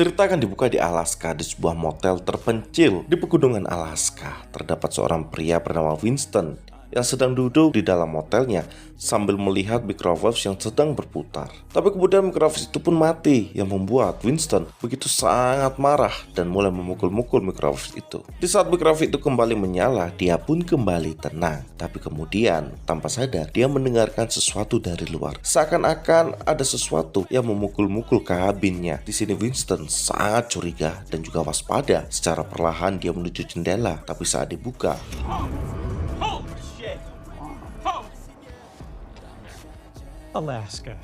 Cerita akan dibuka di Alaska, di sebuah motel terpencil di pegunungan Alaska. Terdapat seorang pria bernama Winston yang sedang duduk di dalam motelnya sambil melihat microwaves yang sedang berputar. Tapi kemudian microwaves itu pun mati, yang membuat Winston begitu sangat marah dan mulai memukul-mukul microwaves itu. Di saat microwave itu kembali menyala, dia pun kembali tenang. Tapi kemudian tanpa sadar dia mendengarkan sesuatu dari luar. Seakan-akan ada sesuatu yang memukul-mukul kabinnya. Di sini Winston sangat curiga dan juga waspada. Secara perlahan dia menuju jendela, tapi saat dibuka, Alaska.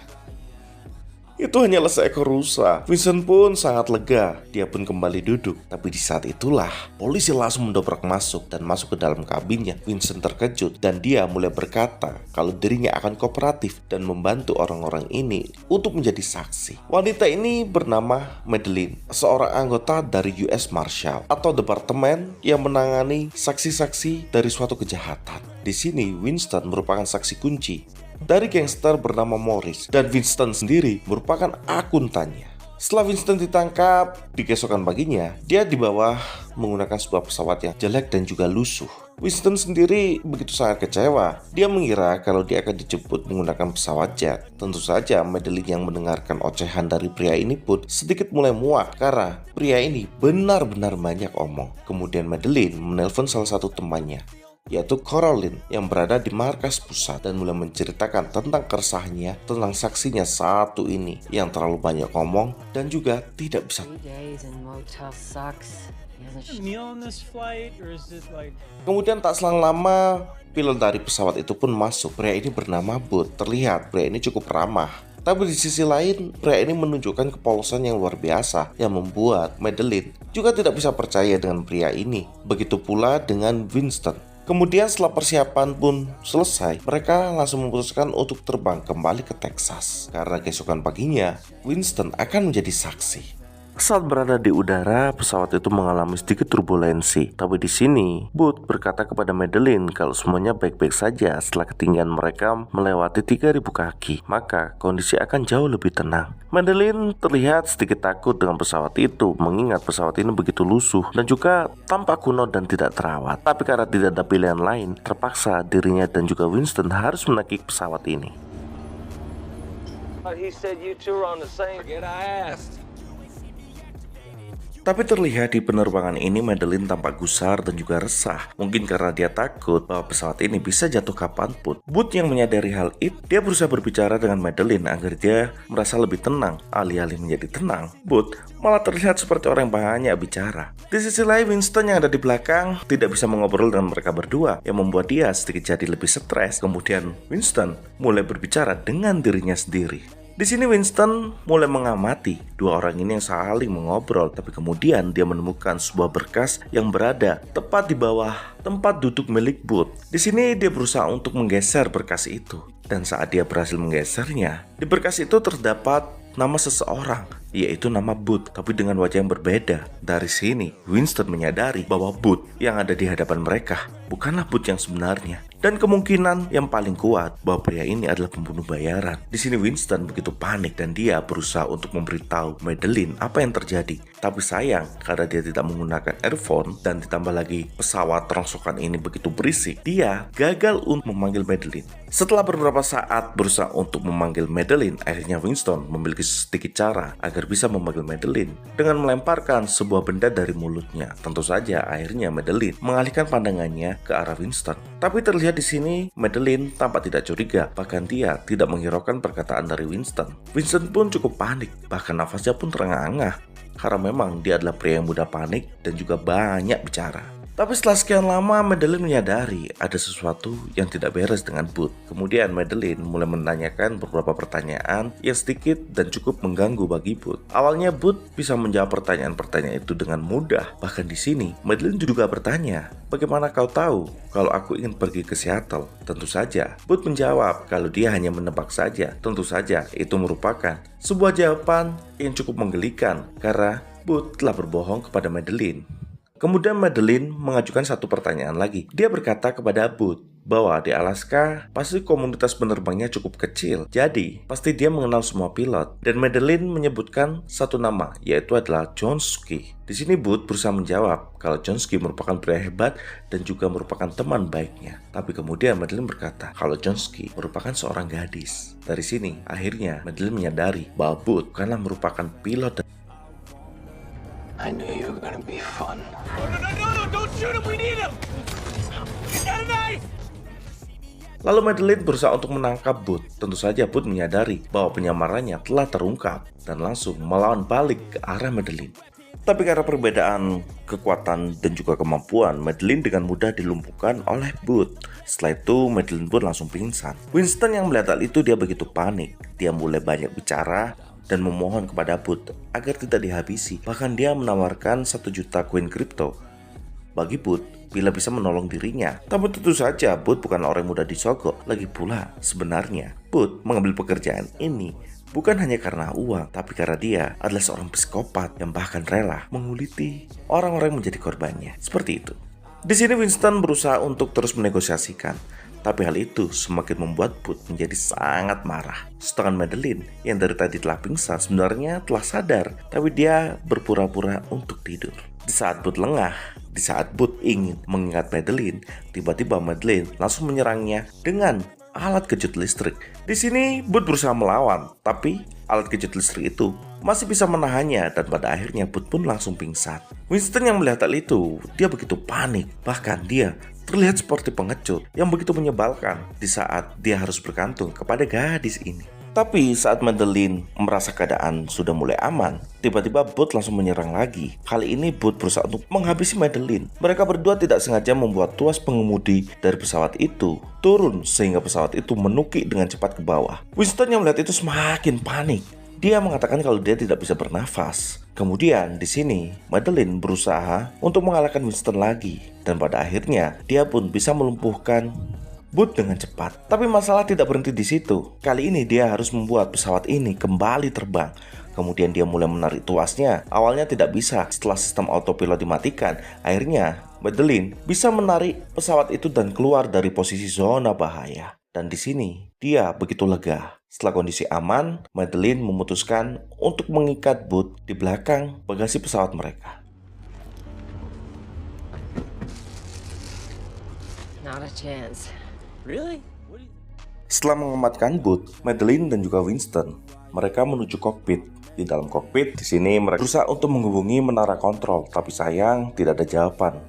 itu hanyalah seekor rusa. Vincent pun sangat lega. Dia pun kembali duduk. Tapi di saat itulah polisi langsung mendobrak masuk dan masuk ke dalam kabinnya. Vincent terkejut dan dia mulai berkata kalau dirinya akan kooperatif dan membantu orang-orang ini untuk menjadi saksi. Wanita ini bernama Madeline, seorang anggota dari US Marshal atau departemen yang menangani saksi-saksi dari suatu kejahatan. Di sini Winston merupakan saksi kunci dari gangster bernama Morris, dan Winston sendiri merupakan akuntannya. Setelah Winston ditangkap di keesokan paginya, dia dibawa menggunakan sebuah pesawat yang jelek dan juga lusuh. Winston sendiri begitu sangat kecewa. Dia mengira kalau dia akan dijemput menggunakan pesawat jet. Tentu saja Madeline yang mendengarkan ocehan dari pria ini pun sedikit mulai muak karena pria ini benar-benar banyak omong. Kemudian Madeline menelpon salah satu temannya, yaitu Caroline, yang berada di markas pusat dan mulai menceritakan tentang keresahannya tentang saksinya satu ini yang terlalu banyak ngomong dan juga tidak bisa. Kemudian tak selang lama pilot dari pesawat itu pun masuk. Pria ini bernama Bud. Terlihat pria ini cukup ramah. Tapi di sisi lain, pria ini menunjukkan kepolosan yang luar biasa yang membuat Madeline juga tidak bisa percaya dengan pria ini. Begitu pula dengan Winston. Kemudian setelah persiapan pun selesai, mereka langsung memutuskan untuk terbang kembali ke Texas. Karena keesokan paginya, Winston akan menjadi saksi. Saat berada di udara, pesawat itu mengalami sedikit turbulensi. Tapi di sini, Bud berkata kepada Madeline kalau semuanya baik-baik saja setelah ketinggian mereka melewati 3.000 kaki. Maka kondisi akan jauh lebih tenang. Madeline terlihat sedikit takut dengan pesawat itu, mengingat pesawat ini begitu lusuh dan juga tampak kuno dan tidak terawat. Tapi karena tidak ada pilihan lain, terpaksa dirinya dan juga Winston harus menaiki pesawat ini. Tapi terlihat di penerbangan ini Madeline tampak gusar dan juga resah. Mungkin karena dia takut bahwa pesawat ini bisa jatuh kapanpun. Bud yang menyadari hal itu, dia berusaha berbicara dengan Madeline agar dia merasa lebih tenang. Alih-alih menjadi tenang, Bud malah terlihat seperti orang yang banyak bicara. Di sisi lain, Winston yang ada di belakang tidak bisa mengobrol dengan mereka berdua, yang membuat dia sedikit jadi lebih stres. Kemudian Winston mulai berbicara dengan dirinya sendiri. Di sini Winston mulai mengamati dua orang ini yang saling mengobrol, tapi kemudian dia menemukan sebuah berkas yang berada tepat di bawah tempat duduk milik Bud. Di sini dia berusaha untuk menggeser berkas itu, dan saat dia berhasil menggesernya, di berkas itu terdapat nama seseorang, yaitu nama Bud, tapi dengan wajah yang berbeda. Dari sini, Winston menyadari bahwa Bud yang ada di hadapan mereka bukanlah Bud yang sebenarnya. Dan kemungkinan yang paling kuat bahwa pria ini adalah pembunuh bayaran. Di sini Winston begitu panik dan dia berusaha untuk memberitahu Madeline apa yang terjadi. Tapi sayang, karena dia tidak menggunakan earphone dan ditambah lagi pesawat rongsokan ini begitu berisik, dia gagal untuk memanggil Madeline. Setelah beberapa saat berusaha untuk memanggil Madeline, akhirnya Winston memiliki sedikit cara agar bisa memanggil Madeline dengan melemparkan sebuah benda dari mulutnya. Tentu saja akhirnya Madeline mengalihkan pandangannya ke arah Winston. Tapi terlihat di sini Madeline tampak tidak curiga, bahkan dia tidak menghiraukan perkataan dari Winston. Winston pun cukup panik, bahkan nafasnya pun terengah-engah karena memang dia adalah pria yang mudah panik dan juga banyak bicara. Tapi setelah sekian lama, Madeline menyadari ada sesuatu yang tidak beres dengan Bud. Kemudian Madeline mulai menanyakan beberapa pertanyaan yang sedikit dan cukup mengganggu bagi Bud. Awalnya Bud bisa menjawab pertanyaan-pertanyaan itu dengan mudah. Bahkan di sini, Madeline juga bertanya, "Bagaimana kau tahu kalau aku ingin pergi ke Seattle?" Tentu saja, Bud menjawab kalau dia hanya menebak saja. Tentu saja, itu merupakan sebuah jawaban yang cukup menggelikan karena Bud telah berbohong kepada Madeline. Kemudian Madeline mengajukan satu pertanyaan lagi. Dia berkata kepada Bud, bahwa di Alaska pasti komunitas penerbangnya cukup kecil. Jadi, pasti dia mengenal semua pilot. Dan Madeline menyebutkan satu nama, yaitu adalah Johnsky. Di sini Booth berusaha menjawab kalau Johnsky merupakan pria hebat dan juga merupakan teman baiknya. Tapi kemudian Madeline berkata kalau Johnsky merupakan seorang gadis. Dari sini, akhirnya Madeline menyadari bahwa Booth bukanlah merupakan pilot. I knew you were gonna be fun. No, don't shoot him, we need him! He's got a knife! Lalu Madeline berusaha untuk menangkap Booth. Tentu saja Booth menyadari bahwa penyamarannya telah terungkap dan langsung melawan balik ke arah Madeline. Tapi karena perbedaan kekuatan dan juga kemampuan, Madeline dengan mudah dilumpuhkan oleh Booth. Setelah itu, Madeline pun langsung pingsan. Winston yang melihat hal itu, dia begitu panik. Dia mulai banyak bicara dan memohon kepada Booth agar tidak dihabisi. Bahkan dia menawarkan 1 juta koin kripto bagi Booth bila bisa menolong dirinya. Tapi tentu saja Booth bukan orang yang mudah disogok. Lagi pula, sebenarnya Booth mengambil pekerjaan ini bukan hanya karena uang, tapi karena dia adalah seorang psikopat yang bahkan rela menguliti orang-orang yang menjadi korbannya. Seperti itu. Di sini Winston berusaha untuk terus menegosiasikan, tapi hal itu semakin membuat Booth menjadi sangat marah. Sedangkan Madeline yang dari tadi telah pingsan sebenarnya telah sadar, tapi dia berpura-pura untuk tidur. Di saat Booth lengah, di saat Booth ingin mengingat Madeline, tiba-tiba Madeline langsung menyerangnya dengan alat kejut listrik. Di sini Booth berusaha melawan, tapi alat kejut listrik itu masih bisa menahannya dan pada akhirnya Booth pun langsung pingsan. Winston yang melihat hal itu, dia begitu panik. Bahkan dia terlihat seperti pengecut yang begitu menyebalkan di saat dia harus bergantung kepada gadis ini. Tapi saat Madeline merasa keadaan sudah mulai aman, tiba-tiba Booth langsung menyerang lagi. Kali ini Booth berusaha untuk menghabisi Madeline. Mereka berdua tidak sengaja membuat tuas pengemudi dari pesawat itu turun sehingga pesawat itu menukik dengan cepat ke bawah. Winston yang melihat itu semakin panik. Dia mengatakan kalau dia tidak bisa bernafas. Kemudian di sini Madeline berusaha untuk mengalahkan Winston lagi dan pada akhirnya dia pun bisa melumpuhkan Booth dengan cepat. Tapi masalah tidak berhenti di situ. Kali ini dia harus membuat pesawat ini kembali terbang. Kemudian dia mulai menarik tuasnya. Awalnya tidak bisa. Setelah sistem autopilot dimatikan, akhirnya Madeline bisa menarik pesawat itu dan keluar dari posisi zona bahaya. Dan di sini dia begitu lega. Setelah kondisi aman, Madeline memutuskan untuk mengikat Booth di belakang bagasi pesawat mereka. Not a chance. Really? Setelah mengamankan Booth, Madeline dan juga Winston, mereka menuju kokpit. Di dalam kokpit, di sini mereka berusaha untuk menghubungi menara kontrol, tapi sayang tidak ada jawaban.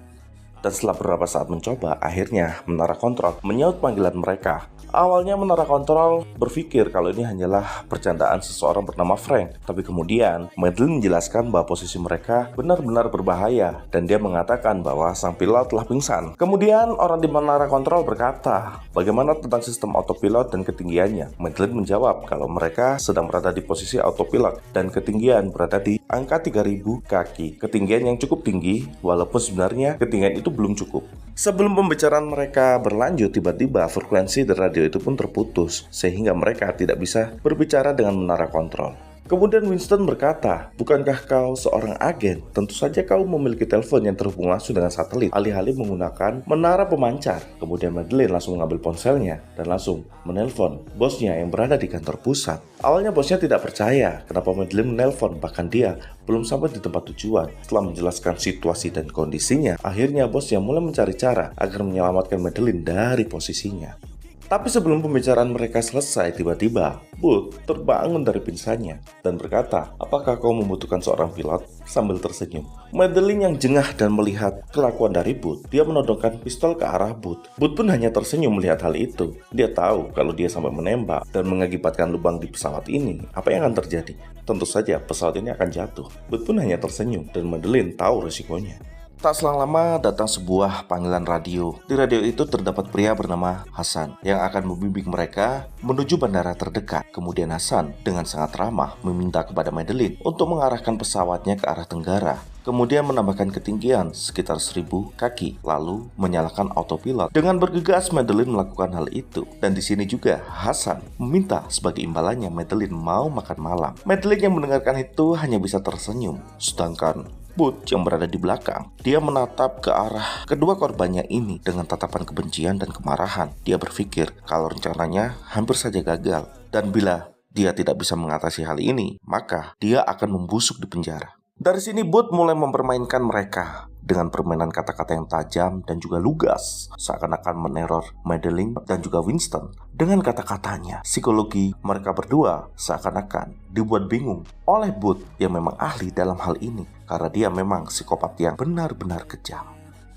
Dan setelah beberapa saat mencoba, akhirnya menara kontrol menyaut panggilan mereka. Awalnya menara kontrol berpikir kalau ini hanyalah percandaan seseorang bernama Frank. Tapi kemudian Madeline menjelaskan bahwa posisi mereka benar-benar berbahaya dan dia mengatakan bahwa sang pilot telah pingsan. Kemudian orang di menara kontrol berkata, bagaimana tentang sistem autopilot dan ketinggiannya? Madeline menjawab kalau mereka sedang berada di posisi autopilot dan ketinggian berada di angka 3000 kaki. Ketinggian yang cukup tinggi walaupun sebenarnya ketinggian itu belum cukup. Sebelum pembicaraan mereka berlanjut, tiba-tiba frekuensi dari radio itu pun terputus sehingga mereka tidak bisa berbicara dengan menara kontrol. Kemudian Winston berkata, bukankah kau seorang agen? Tentu saja kau memiliki telepon yang terhubung langsung dengan satelit, alih-alih menggunakan menara pemancar. Kemudian Madeline langsung mengambil ponselnya dan langsung menelpon bosnya yang berada di kantor pusat. Awalnya bosnya tidak percaya kenapa Madeline menelpon, bahkan dia belum sampai di tempat tujuan. Setelah menjelaskan situasi dan kondisinya, akhirnya bosnya mulai mencari cara agar menyelamatkan Madeline dari posisinya. Tapi sebelum pembicaraan mereka selesai, tiba-tiba Booth terbangun dari pingsannya dan berkata, apakah kau membutuhkan seorang pilot? Sambil tersenyum, Madeline yang jengah dan melihat kelakuan dari Booth, dia menodongkan pistol ke arah Booth. Booth pun hanya tersenyum melihat hal itu. Dia tahu kalau dia sampai menembak dan mengakibatkan lubang di pesawat ini, apa yang akan terjadi? Tentu saja pesawat ini akan jatuh. Booth pun hanya tersenyum dan Madeline tahu resikonya. Tak selang lama datang sebuah panggilan radio. Di radio itu terdapat pria bernama Hasan yang akan membimbing mereka menuju bandara terdekat. Kemudian Hasan dengan sangat ramah meminta kepada Madeline untuk mengarahkan pesawatnya ke arah tenggara. kemudian menambahkan ketinggian sekitar 1000 kaki, lalu menyalakan autopilot. Dengan bergegas, Madeleine melakukan hal itu. Dan di sini juga Hasan meminta sebagai imbalannya Madeleine mau makan malam. Madeleine yang mendengarkan itu hanya bisa tersenyum, sedangkan Booth yang berada di belakang, dia menatap ke arah kedua korbannya ini dengan tatapan kebencian dan kemarahan. Dia berpikir kalau rencananya hampir saja gagal, dan bila dia tidak bisa mengatasi hal ini, maka dia akan membusuk di penjara. Dari sini Booth mulai mempermainkan mereka dengan permainan kata-kata yang tajam dan juga lugas, seakan-akan meneror Madeleine dan juga Winston. Dengan kata-katanya, psikologi mereka berdua seakan-akan dibuat bingung oleh Booth yang memang ahli dalam hal ini, karena dia memang psikopat yang benar-benar kejam.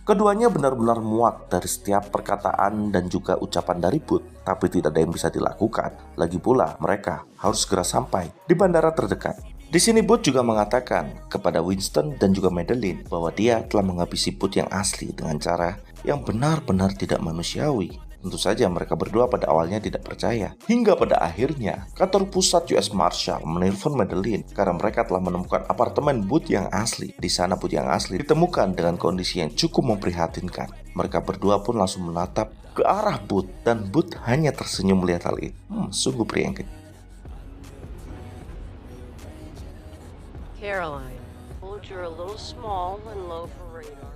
Keduanya benar-benar muak dari setiap perkataan dan juga ucapan dari Booth, tapi tidak ada yang bisa dilakukan. Lagi pula mereka harus segera sampai di bandara terdekat. Di sini Booth juga mengatakan kepada Winston dan juga Madeleine bahwa dia telah menghabisi Booth yang asli dengan cara yang benar-benar tidak manusiawi. Tentu saja mereka berdua pada awalnya tidak percaya. Hingga pada akhirnya kantor pusat US Marshal menelpon Madeleine karena mereka telah menemukan apartemen Booth yang asli. Di sana Booth yang asli ditemukan dengan kondisi yang cukup memprihatinkan. Mereka berdua pun langsung menatap ke arah Booth dan Booth hanya tersenyum melihat hal itu. Sungguh pria yang kecil. Caroline, told you're a little small and low for radar.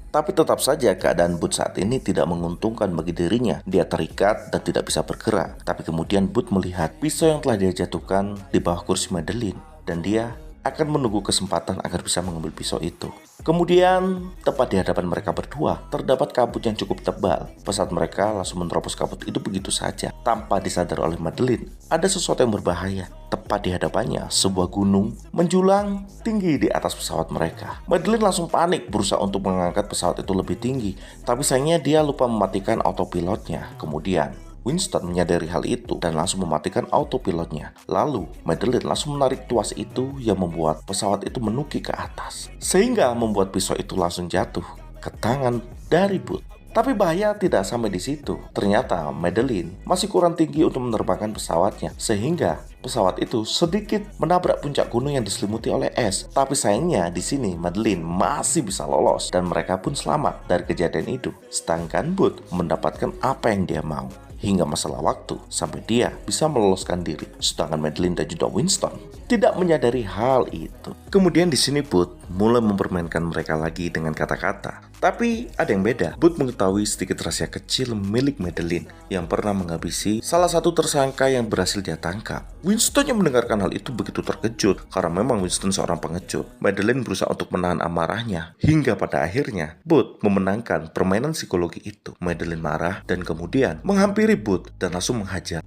Tapi tetap saja keadaan Booth saat ini tidak menguntungkan bagi dirinya. Dia terikat dan tidak bisa bergerak. Tapi kemudian Booth melihat pisau yang telah dia jatuhkan di bawah kursi Madeleine, dan dia akan menunggu kesempatan agar bisa mengambil pisau itu. Kemudian, tepat di hadapan mereka berdua, terdapat kabut yang cukup tebal. Pesawat mereka langsung menerobos kabut itu begitu saja, tanpa disadar oleh Madeleine. Ada sesuatu yang berbahaya. Tepat di hadapannya, sebuah gunung menjulang tinggi di atas pesawat mereka. Madeleine langsung panik, berusaha untuk mengangkat pesawat itu lebih tinggi. Tapi sayangnya dia lupa mematikan autopilotnya. Kemudian, Winston menyadari hal itu dan langsung mematikan autopilotnya. Lalu, Madeleine langsung menarik tuas itu yang membuat pesawat itu menukik ke atas, sehingga membuat pisau itu langsung jatuh ke tangan dari Booth. Tapi bahaya tidak sampai di situ. Ternyata Madeleine masih kurang tinggi untuk menerbangkan pesawatnya, sehingga pesawat itu sedikit menabrak puncak gunung yang diselimuti oleh es. Tapi sayangnya di sini Madeleine masih bisa lolos dan mereka pun selamat dari kejadian itu. Sedangkan Booth mendapatkan apa yang dia mau. Hingga masalah waktu sampai dia bisa meloloskan diri. Sedangkan Madeleine dan juga Winston tidak menyadari hal itu. Kemudian di sini Booth mulai mempermainkan mereka lagi dengan kata-kata. Tapi ada yang beda. Booth mengetahui sedikit rahasia kecil milik Madeleine yang pernah menghabisi salah satu tersangka yang berhasil dia tangkap. Winston yang mendengarkan hal itu begitu terkejut karena memang Winston seorang pengecut. Madeleine berusaha untuk menahan amarahnya hingga pada akhirnya Booth memenangkan permainan psikologi itu. Madeleine marah dan kemudian menghampiri Booth dan langsung menghajar.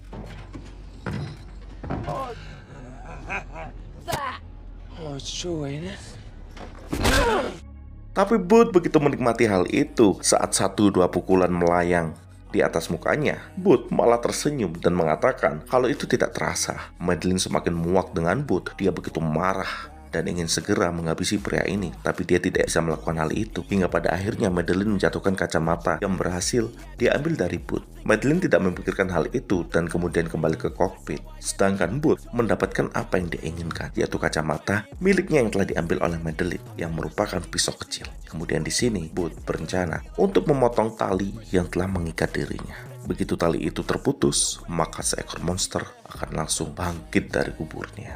Oh, it's true, ain't it? Tapi Booth begitu menikmati hal itu saat 1-2 pukulan melayang di atas mukanya. Booth malah tersenyum dan mengatakan kalau itu tidak terasa. Madeleine semakin muak dengan Booth. Dia begitu marah dan ingin segera menghabisi pria ini, tapi dia tidak bisa melakukan hal itu. Hingga pada akhirnya Madeleine menjatuhkan kacamata yang berhasil dia ambil dari Booth. Madeleine tidak memikirkan hal itu dan kemudian kembali ke kokpit. Sedangkan Booth mendapatkan apa yang dia inginkan, yaitu kacamata miliknya yang telah diambil oleh Madeleine, yang merupakan pisau kecil. Kemudian di sini Booth berencana untuk memotong tali yang telah mengikat dirinya. Begitu tali itu terputus, maka seekor monster akan langsung bangkit dari kuburnya.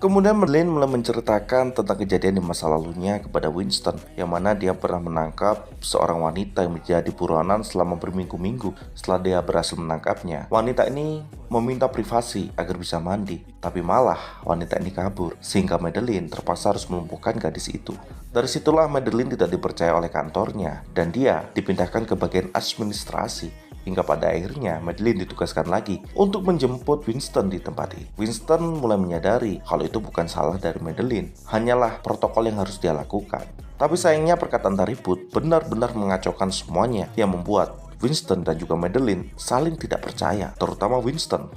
Kemudian Madeleine mulai menceritakan tentang kejadian di masa lalunya kepada Winston, yang mana dia pernah menangkap seorang wanita yang menjadi buronan selama berminggu-minggu. Setelah dia berhasil menangkapnya, wanita ini meminta privasi agar bisa mandi, tapi malah wanita ini kabur, sehingga Madeleine terpaksa harus melumpuhkan gadis itu. Dari situlah Madeleine tidak dipercaya oleh kantornya, dan dia dipindahkan ke bagian administrasi. Hingga pada akhirnya Madeleine ditugaskan lagi untuk menjemput Winston di tempat itu. Winston mulai menyadari kalau itu bukan salah dari Madeleine, hanyalah protokol yang harus dia lakukan. Tapi sayangnya perkataan dari Booth benar-benar mengacaukan semuanya, yang membuat Winston dan juga Madeleine saling tidak percaya, terutama Winston.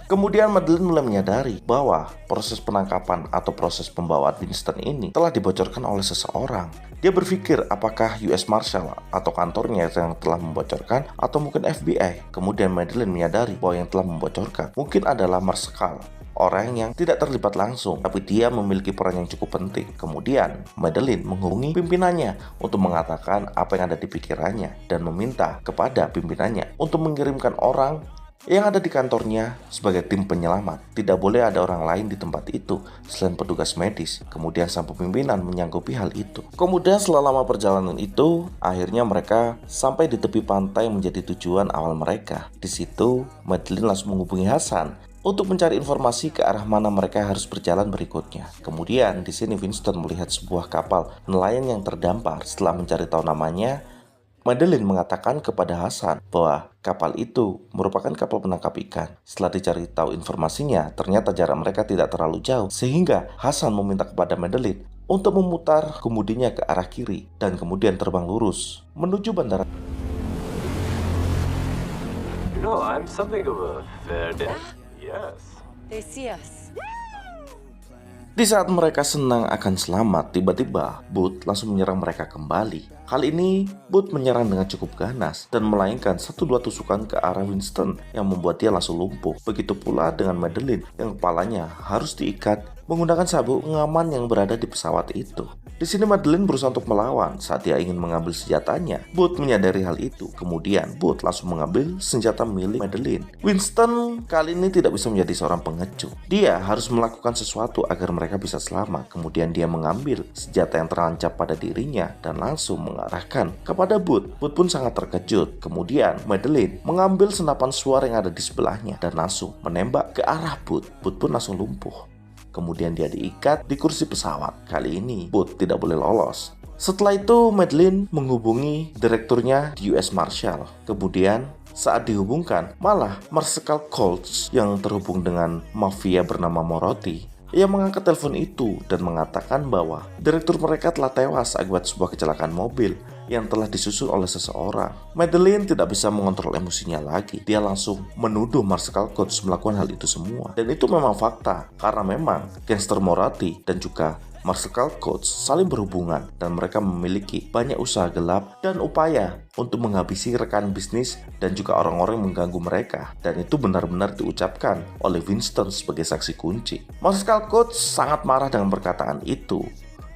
Kemudian Madeleine mulai menyadari bahwa proses penangkapan atau proses pembawaan Winston ini telah dibocorkan oleh seseorang. Dia berpikir apakah US Marshal atau kantornya yang telah membocorkan atau mungkin FBI. Kemudian Madeleine menyadari bahwa yang telah membocorkan mungkin adalah Marshal orang yang tidak terlibat langsung, tapi dia memiliki peran yang cukup penting. Kemudian, Madeleine menghubungi pimpinannya untuk mengatakan apa yang ada di pikirannya dan meminta kepada pimpinannya untuk mengirimkan orang yang ada di kantornya sebagai tim penyelamat. Tidak boleh ada orang lain di tempat itu selain petugas medis. Kemudian sang pimpinan menyanggupi hal itu. Kemudian setelah lama perjalanan itu, akhirnya mereka sampai di tepi pantai yang menjadi tujuan awal mereka. Di situ, Madeleine langsung menghubungi Hasan untuk mencari informasi ke arah mana mereka harus berjalan berikutnya. Kemudian di sini Winston melihat sebuah kapal nelayan yang terdampar. Setelah mencari tahu namanya, Madeleine mengatakan kepada Hasan bahwa kapal itu merupakan kapal penangkap ikan. Setelah dicari tahu informasinya, ternyata jarak mereka tidak terlalu jauh, sehingga Hasan meminta kepada Madeleine untuk memutar kemudinya ke arah kiri dan kemudian terbang lurus menuju bandara. You know, I'm something of a fan. Yes. They see us. Di saat mereka senang akan selamat, tiba-tiba Booth langsung menyerang mereka kembali. Kali ini, Booth menyerang dengan cukup ganas dan melayangkan 1-2 tusukan ke arah Winston yang membuat dia langsung lumpuh. Begitu pula dengan Madeleine yang kepalanya harus diikat menggunakan sabuk pengaman yang berada di pesawat itu. Di sini Madeleine berusaha untuk melawan saat dia ingin mengambil senjatanya. Booth menyadari hal itu. Kemudian Booth langsung mengambil senjata milik Madeleine. Winston kali ini tidak bisa menjadi seorang pengecut. Dia harus melakukan sesuatu agar mereka bisa selamat. Kemudian dia mengambil senjata yang terancap pada dirinya dan langsung mengarahkan kepada Booth. Booth pun sangat terkejut. Kemudian Madeleine mengambil senapan suara yang ada di sebelahnya dan langsung menembak ke arah Booth. Booth pun langsung lumpuh. Kemudian dia diikat di kursi pesawat. Kali ini Booth tidak boleh lolos. Setelah itu Madeleine menghubungi direkturnya di US Marshal. Kemudian saat dihubungkan, malah Marshal Coates yang terhubung dengan mafia bernama Morotti. Ia mengangkat telepon itu dan mengatakan bahwa direktur mereka telah tewas akibat sebuah kecelakaan mobil yang telah disusul oleh seseorang. Madeleine tidak bisa mengontrol emosinya lagi. Dia langsung menuduh Marshal Coates melakukan hal itu semua. Dan itu memang fakta, karena memang gangster Morotti dan juga Marshal Coates saling berhubungan dan mereka memiliki banyak usaha gelap dan upaya untuk menghabisi rekan bisnis dan juga orang-orang yang mengganggu mereka. Dan itu benar-benar diucapkan oleh Winston sebagai saksi kunci. Marshal Coates sangat marah dengan perkataan itu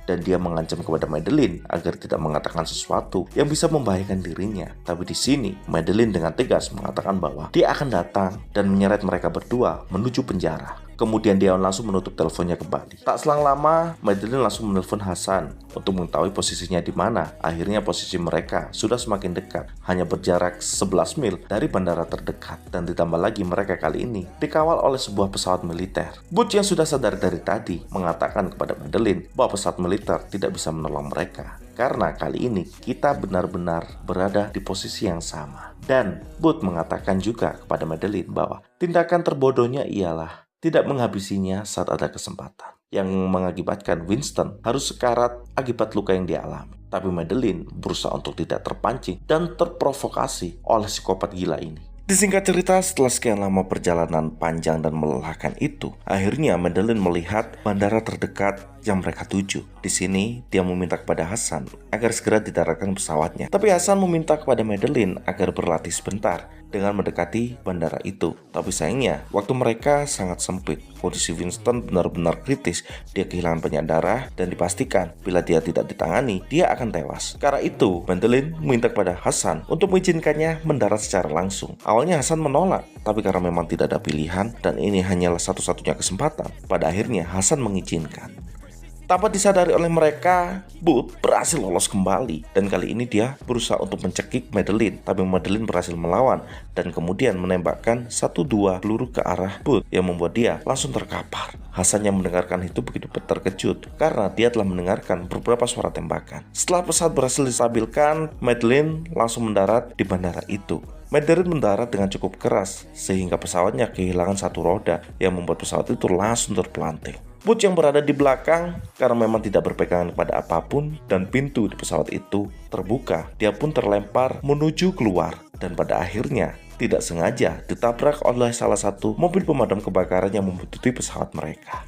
dan dia mengancam kepada Madeleine agar tidak mengatakan sesuatu yang bisa membahayakan dirinya. Tapi di sini Madeleine dengan tegas mengatakan bahwa dia akan datang dan menyeret mereka berdua menuju penjara. Kemudian dia langsung menutup teleponnya kembali. Tak selang lama, Madeleine langsung menelpon Hasan untuk mengetahui posisinya di mana. Akhirnya posisi mereka sudah semakin dekat, hanya berjarak 11 mil dari bandara terdekat. Dan ditambah lagi mereka kali ini dikawal oleh sebuah pesawat militer. Booth yang sudah sadar dari tadi mengatakan kepada Madeleine bahwa pesawat militer tidak bisa menolong mereka. Karena kali ini kita benar-benar berada di posisi yang sama. Dan Booth mengatakan juga kepada Madeleine bahwa tindakan terbodohnya ialah tidak menghabisinya saat ada kesempatan, yang mengakibatkan Winston harus sekarat akibat luka yang dia alami. Tapi Madeleine berusaha untuk tidak terpancing dan terprovokasi oleh psikopat gila ini. Disingkat cerita, setelah sekian lama perjalanan panjang dan melelahkan itu, akhirnya Madeleine melihat bandara terdekat yang mereka tuju. Di sini, dia meminta kepada Hasan agar segera didaratkan pesawatnya. Tapi Hasan meminta kepada Madeleine agar berlatih sebentar dengan mendekati bandara itu. Tapi sayangnya, waktu mereka sangat sempit. Kondisi Winston benar-benar kritis. Dia kehilangan banyak darah dan dipastikan bila dia tidak ditangani, dia akan tewas. Karena itu, Madeleine meminta kepada Hasan untuk mengizinkannya mendarat secara langsung. Awalnya Hasan menolak, tapi karena memang tidak ada pilihan dan ini hanyalah satu-satunya kesempatan, pada akhirnya Hasan mengizinkan. Tanpa disadari oleh mereka, Booth berhasil lolos kembali dan kali ini dia berusaha untuk mencekik Madeleine, tapi Madeleine berhasil melawan dan kemudian menembakkan 1-2 peluru ke arah Booth yang membuat dia langsung terkapar. Hasan yang mendengarkan itu begitu terkejut karena dia telah mendengarkan beberapa suara tembakan. Setelah pesawat berhasil distabilkan, Madeleine langsung mendarat di bandara itu. Madeleine mendarat dengan cukup keras sehingga pesawatnya kehilangan satu roda yang membuat pesawat itu langsung terpelanting. Booth yang berada di belakang karena memang tidak berpegangan kepada apapun dan pintu di pesawat itu terbuka, dia pun terlempar menuju keluar dan pada akhirnya tidak sengaja ditabrak oleh salah satu mobil pemadam kebakaran yang membutuhkan pesawat mereka.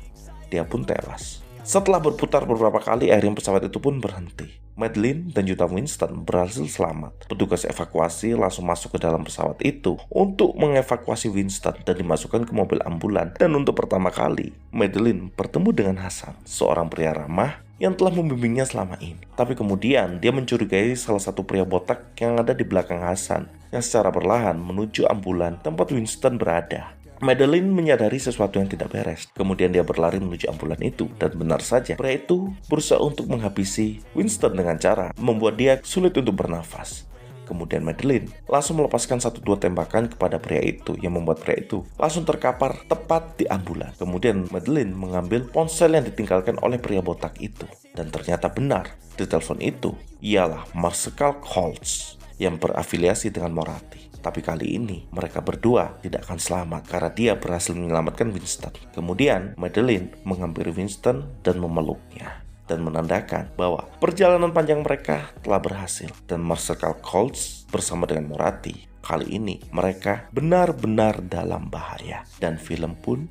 Dia pun tewas. Setelah berputar beberapa kali, akhirnya pesawat itu pun berhenti. Madeline dan juga Winston berhasil selamat. Petugas evakuasi langsung masuk ke dalam pesawat itu untuk mengevakuasi Winston dan dimasukkan ke mobil ambulan. Dan untuk pertama kali, Madeline bertemu dengan Hasan, seorang pria ramah yang telah membimbingnya selama ini. Tapi kemudian dia mencurigai salah satu pria botak yang ada di belakang Hasan, yang secara perlahan menuju ambulan tempat Winston berada. Madeline menyadari sesuatu yang tidak beres. Kemudian dia berlari menuju ambulan itu. Dan benar saja, pria itu berusaha untuk menghabisi Winston dengan cara membuat dia sulit untuk bernafas. Kemudian Madeline langsung melepaskan 1-2 tembakan kepada pria itu, yang membuat pria itu langsung terkapar tepat di ambulan. Kemudian Madeline mengambil ponsel yang ditinggalkan oleh pria botak itu. Dan ternyata benar, di telepon itu ialah Marshall Coles yang berafiliasi dengan Moratti. Tapi kali ini mereka berdua tidak akan selamat karena dia berhasil menyelamatkan Winston. Kemudian Madeline menghampiri Winston dan memeluknya dan menandakan bahwa perjalanan panjang mereka telah berhasil. Dan Marshall Coles bersama dengan Moratti, kali ini mereka benar-benar dalam bahaya. Dan film pun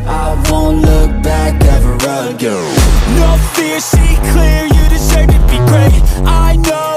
I won't look back ever again. No fear, see clear, you deserve to be great. I know